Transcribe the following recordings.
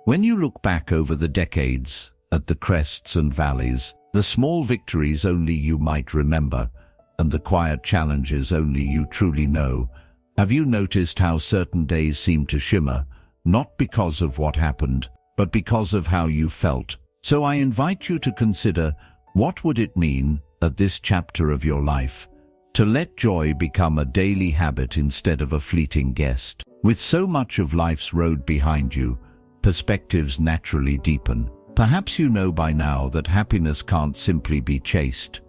When you look back over the decades, at the crests and valleys, the small victories only you might remember, and the quiet challenges only you truly know, have you noticed how certain days seem to shimmer, not because of what happened, but because of how you felt? So I invite you to consider, what would it mean, at this chapter of your life, to let joy become a daily habit instead of a fleeting guest? With so much of life's road behind you, perspectives naturally deepen. Perhaps you know by now that happiness can't simply be chased.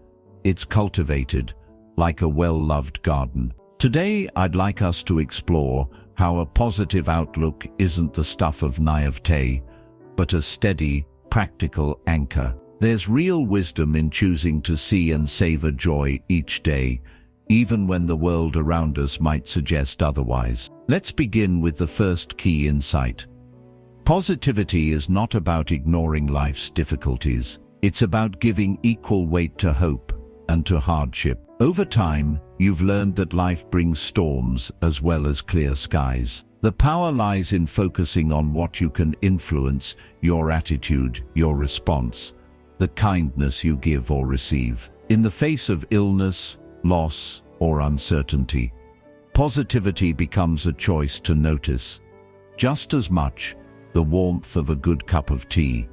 It's cultivated, like a well-loved garden. Today, I'd like us to explore how a positive outlook isn't the stuff of naivete, but a steady, practical anchor. There's real wisdom in choosing to see and savor joy each day, even when the world around us might suggest otherwise. Let's begin with the first key insight. Positivity is not about ignoring life's difficulties. It's about giving equal weight to hope and to hardship. Over time, you've learned that life brings storms as well as clear skies. The power lies in focusing on what you can influence: your attitude, your response, the kindness you give or receive. In the face of illness, loss, or uncertainty, positivity becomes a choice to notice just as much the warmth of a good cup of tea,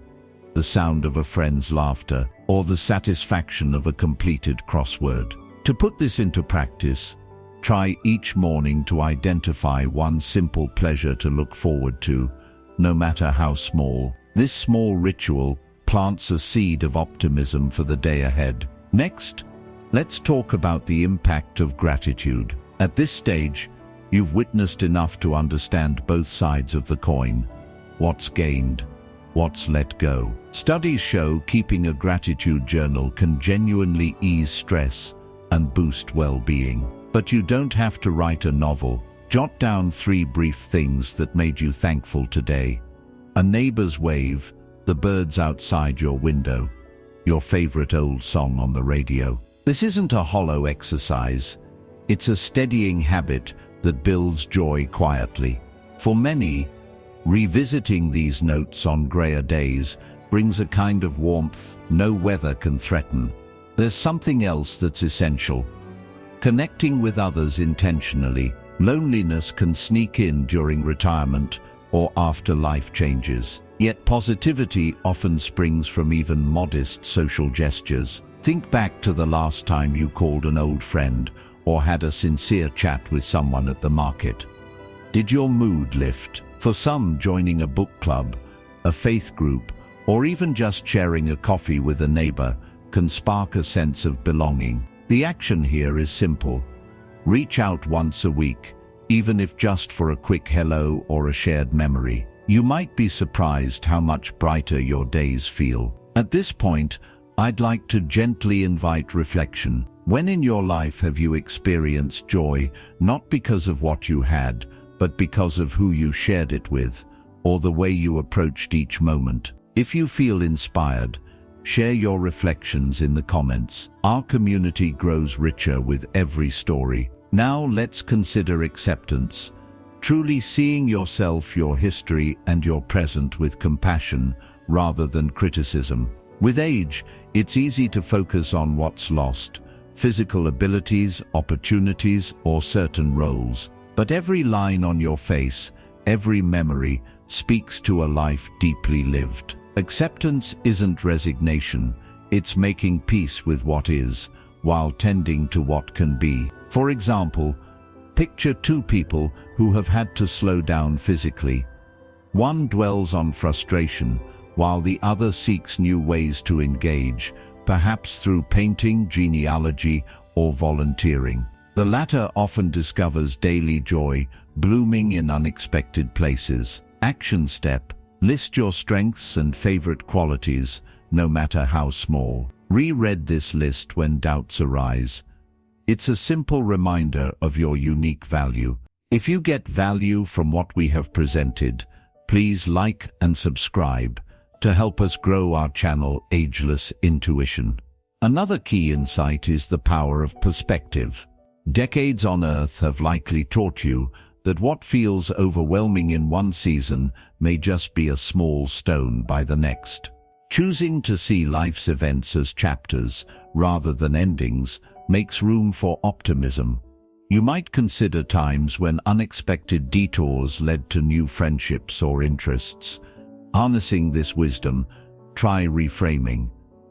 the sound of a friend's laughter, or the satisfaction of a completed crossword. To put this into practice, try each morning to identify one simple pleasure to look forward to, no matter how small. This small ritual plants a seed of optimism for the day ahead. Next, let's talk about the impact of gratitude. At this stage, you've witnessed enough to understand both sides of the coin. What's gained? What's let go? Studies show keeping a gratitude journal can genuinely ease stress and boost well-being. But you don't have to write a novel. Jot down 3 brief things that made you thankful today. A neighbor's wave, the birds outside your window, your favorite old song on the radio. This isn't a hollow exercise. It's a steadying habit that builds joy quietly. For many, revisiting these notes on grayer days brings a kind of warmth no weather can threaten. There's something else that's essential: connecting with others intentionally. Loneliness can sneak in during retirement or after life changes. Yet positivity often springs from even modest social gestures. Think back to the last time you called an old friend or had a sincere chat with someone at the market. Did your mood lift? For some, joining a book club, a faith group, or even just sharing a coffee with a neighbor can spark a sense of belonging. The action here is simple. Reach out once a week, even if just for a quick hello or a shared memory. You might be surprised how much brighter your days feel. At this point, I'd like to gently invite reflection. When in your life have you experienced joy, not because of what you had, but because of who you shared it with, or the way you approached each moment? If you feel inspired, share your reflections in the comments. Our community grows richer with every story. Now let's consider acceptance. Truly seeing yourself, your history, and your present with compassion rather than criticism. With age, it's easy to focus on what's lost: physical abilities, opportunities, or certain roles. But every line on your face, every memory, speaks to a life deeply lived. Acceptance isn't resignation, it's making peace with what is, while tending to what can be. For example, picture 2 people who have had to slow down physically. One dwells on frustration, while the other seeks new ways to engage, perhaps through painting, genealogy, or volunteering. The latter often discovers daily joy, blooming in unexpected places. Action step: list your strengths and favorite qualities, no matter how small. Reread this list when doubts arise. It's a simple reminder of your unique value. If you get value from what we have presented, please like and subscribe to help us grow our channel Ageless Intuition. Another key insight is the power of perspective. Decades on Earth have likely taught you that what feels overwhelming in one season may just be a small stone by the next. Choosing to see life's events as chapters rather than endings makes room for optimism. You might consider times when unexpected detours led to new friendships or interests. Harnessing this wisdom, try reframing.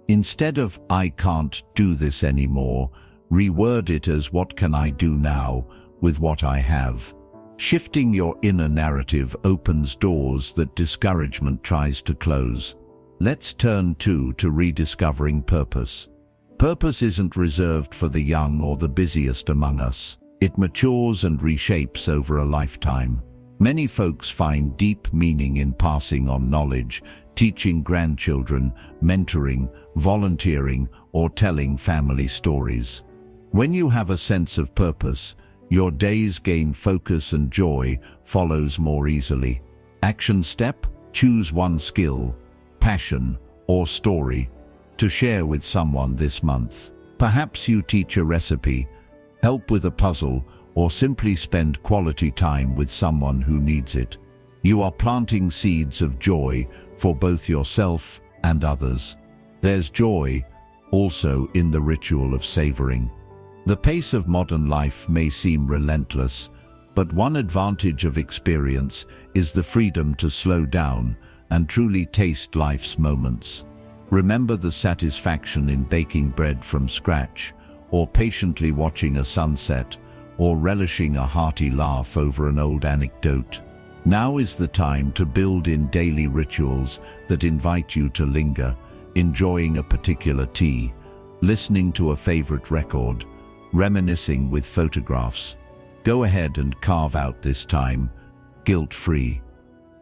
Instead of "I can't do this anymore," reword it as "What can I do now with what I have?" Shifting your inner narrative opens doors that discouragement tries to close. Let's turn to rediscovering purpose. Purpose isn't reserved for the young or the busiest among us. It matures and reshapes over a lifetime. Many folks find deep meaning in passing on knowledge, teaching grandchildren, mentoring, volunteering, or telling family stories. When you have a sense of purpose, your days gain focus and joy follows more easily. Action step: choose one skill, passion, or story to share with someone this month. Perhaps you teach a recipe, help with a puzzle, or simply spend quality time with someone who needs it. You are planting seeds of joy for both yourself and others. There's joy also in the ritual of savoring. The pace of modern life may seem relentless, but one advantage of experience is the freedom to slow down and truly taste life's moments. Remember the satisfaction in baking bread from scratch, or patiently watching a sunset, or relishing a hearty laugh over an old anecdote. Now is the time to build in daily rituals that invite you to linger, enjoying a particular tea, listening to a favorite record, reminiscing with photographs. Go ahead and carve out this time, guilt-free.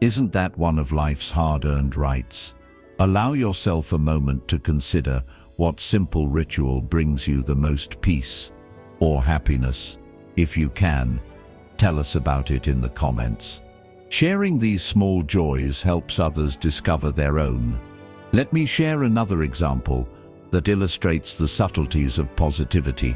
Isn't that one of life's hard-earned rights? Allow yourself a moment to consider what simple ritual brings you the most peace or happiness. If you can, tell us about it in the comments. Sharing these small joys helps others discover their own. Let me share another example that illustrates the subtleties of positivity.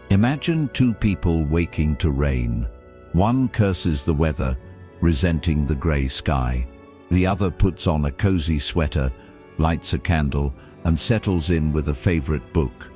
Imagine two people waking to rain. One curses the weather, resenting the grey sky. The other puts on a cozy sweater, lights a candle, and settles in with a favorite book,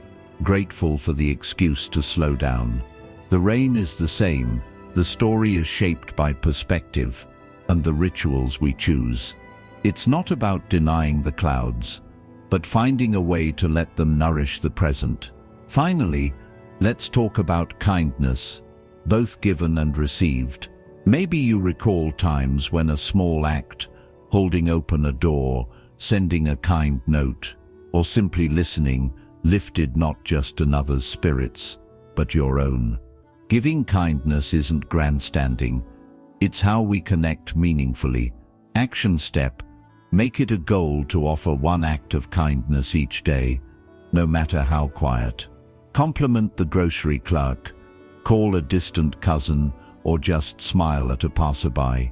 grateful for the excuse to slow down. The rain is the same, the story is shaped by perspective and the rituals we choose. It's not about denying the clouds, but finding a way to let them nourish the present. Finally, let's talk about kindness, both given and received. Maybe you recall times when a small act, holding open a door, sending a kind note, or simply listening, lifted not just another's spirits, but your own. Giving kindness isn't grandstanding. It's how we connect meaningfully. Action step: make it a goal to offer one act of kindness each day, no matter how quiet. Compliment the grocery clerk, call a distant cousin, or just smile at a passerby.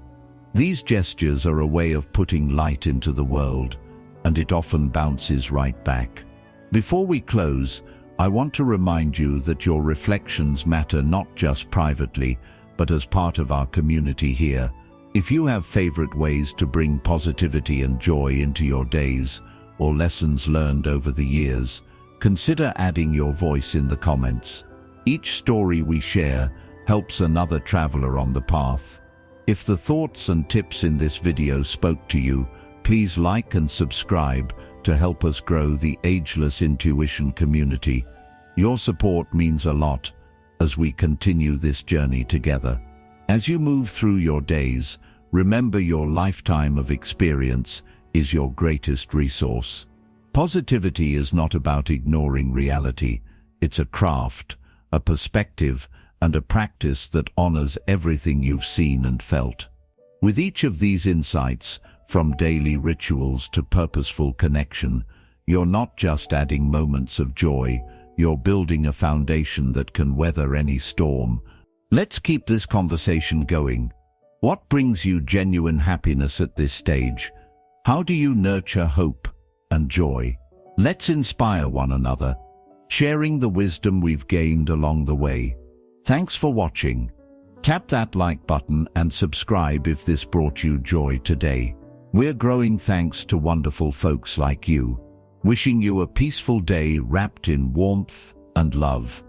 These gestures are a way of putting light into the world, and it often bounces right back. Before we close, I want to remind you that your reflections matter not just privately, but as part of our community here. If you have favorite ways to bring positivity and joy into your days, or lessons learned over the years, consider adding your voice in the comments. Each story we share helps another traveler on the path. If the thoughts and tips in this video spoke to you, please like and subscribe to help us grow the Ageless Intuition community. Your support means a lot as we continue this journey together. As you move through your days, remember your lifetime of experience is your greatest resource. Positivity is not about ignoring reality. It's a craft, a perspective, and a practice that honors everything you've seen and felt. With each of these insights, from daily rituals to purposeful connection, you're not just adding moments of joy, you're building a foundation that can weather any storm. Let's keep this conversation going. What brings you genuine happiness at this stage? How do you nurture hope and joy? Let's inspire one another, sharing the wisdom we've gained along the way. Thanks for watching. Tap that like button and subscribe if this brought you joy today. We're growing thanks to wonderful folks like you. Wishing you a peaceful day wrapped in warmth and love.